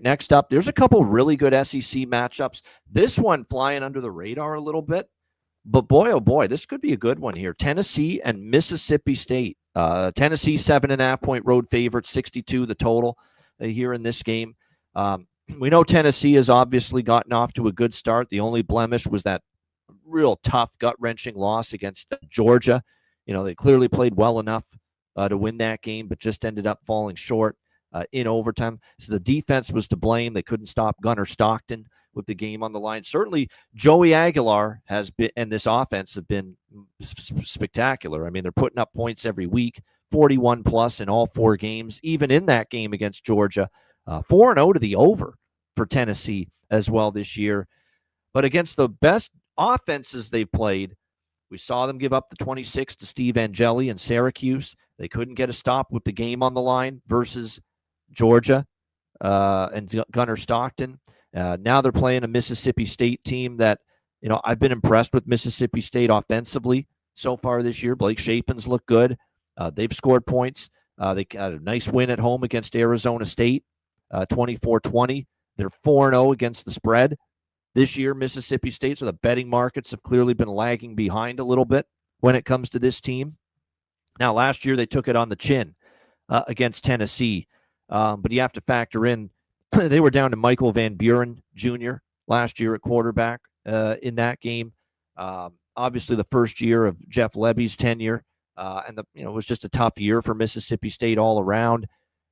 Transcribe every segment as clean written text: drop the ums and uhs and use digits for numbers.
Next up, there's a couple really good SEC matchups. This one flying under the radar a little bit, but boy, oh boy, this could be a good one here. Tennessee and Mississippi State. Tennessee 7.5-point road favorite, 62 the total here in this game. We know Tennessee has obviously gotten off to a good start. The only blemish was that real tough, gut-wrenching loss against Georgia. They clearly played well enough to win that game, but just ended up falling short in overtime. So the defense was to blame. They couldn't stop Gunnar Stockton with the game on the line. Certainly, Joey Aguilar has been, and this offense have been spectacular. I mean, they're putting up points every week, 41 plus in all 4 games. Even in that game against Georgia, 4-0 to the over for Tennessee as well this year. But against the best offenses they've played, we saw them give up the 26 to Steve Angeli in Syracuse. They couldn't get a stop with the game on the line versus Georgia and Gunnar Stockton. Now they're playing a Mississippi State team that, I've been impressed with Mississippi State offensively so far this year. Blake Shapen's looked good. They've scored points. They got a nice win at home against Arizona State, 24-20. They're 4-0 against the spread this year, Mississippi State. So the betting markets have clearly been lagging behind a little bit when it comes to this team. Now, last year they took it on the chin against Tennessee. But you have to factor in, they were down to Michael Van Buren Jr. last year at quarterback in that game. Obviously, the first year of Jeff Lebby's tenure, and it was just a tough year for Mississippi State all around.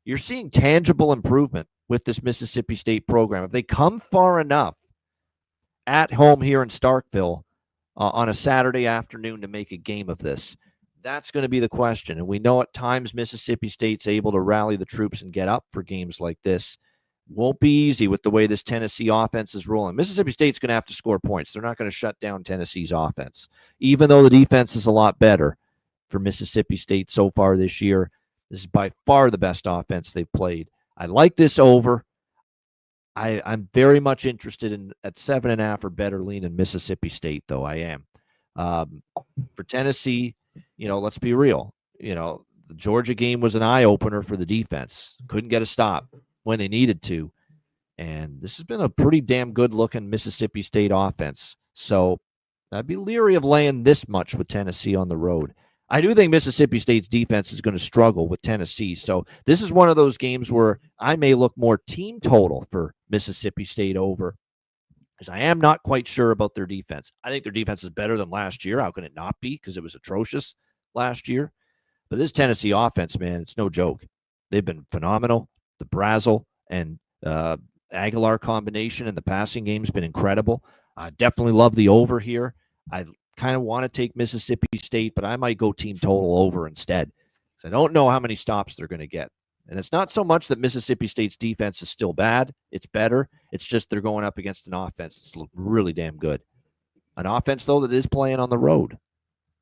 You're seeing tangible improvement with this Mississippi State program. If they come far enough at home here in Starkville on a Saturday afternoon to make a game of this, that's going to be the question. And we know at times Mississippi State's able to rally the troops and get up for games like this. Won't be easy with the way this Tennessee offense is rolling. Mississippi State's going to have to score points. They're not going to shut down Tennessee's offense, even though the defense is a lot better for Mississippi State so far this year. This is by far the best offense they've played. I like this over. I'm very much interested in at 7.5 or better lean in Mississippi State, though. I am. For Tennessee, let's be real. The Georgia game was an eye-opener for the defense. Couldn't get a stop when they needed to. And this has been a pretty damn good-looking Mississippi State offense. So I'd be leery of laying this much with Tennessee on the road. I do think Mississippi State's defense is going to struggle with Tennessee. So this is one of those games where I may look more team total for Mississippi State over, because I am not quite sure about their defense. I think their defense is better than last year. How can it not be? Because it was atrocious last year. But this Tennessee offense, man, it's no joke. They've been phenomenal. The Brazel and Aguilar combination in the passing game has been incredible. I definitely love the over here. I kind of want to take Mississippi State, but I might go team total over instead, because I don't know how many stops they're going to get. And it's not so much that Mississippi State's defense is still bad. It's better. It's just they're going up against an offense that's really damn good. An offense, though, that is playing on the road.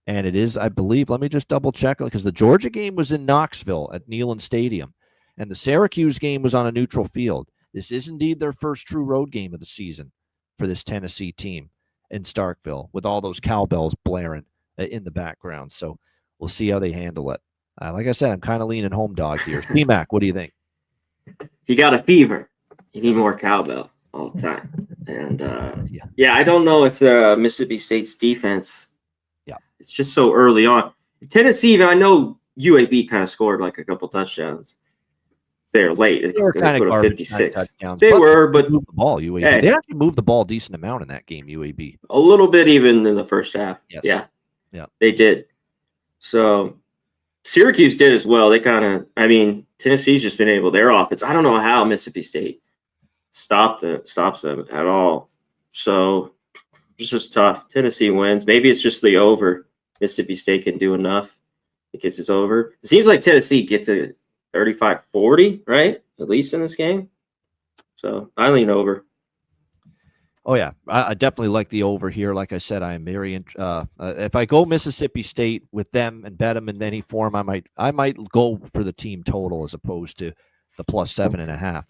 And it is, I believe, let me just double check, because the Georgia game was in Knoxville at Neyland Stadium, and the Syracuse game was on a neutral field. This is indeed their first true road game of the season for this Tennessee team in Starkville, with all those cowbells blaring in the background. So we'll see how they handle it. Like I said, I'm kind of leaning home dog here. T-Mac, what do you think? If you got a fever, you need more cowbell all the time. And, I don't know if the Mississippi State's defense, it's just so early on. Tennessee, I know UAB kind of scored like a couple touchdowns there late. They were kind of garbage 56 touchdowns. They were, but moved the ball, UAB. Hey, they actually moved the ball a decent amount in that game, UAB. A little bit even in the first half. Yes. Yeah, they did. So Syracuse did as well. They Tennessee's just been able, their offense. I don't know how Mississippi State stops them at all. So it's just tough. Tennessee wins. Maybe it's just the over. Mississippi State can do enough. It gets us over. It seems like Tennessee gets a 35-40, right? At least in this game. So I lean over. Oh, yeah. I definitely like the over here. Like I said, I am very if I go Mississippi State with them and bet them in any form, I might go for the team total as opposed to the plus 7.5.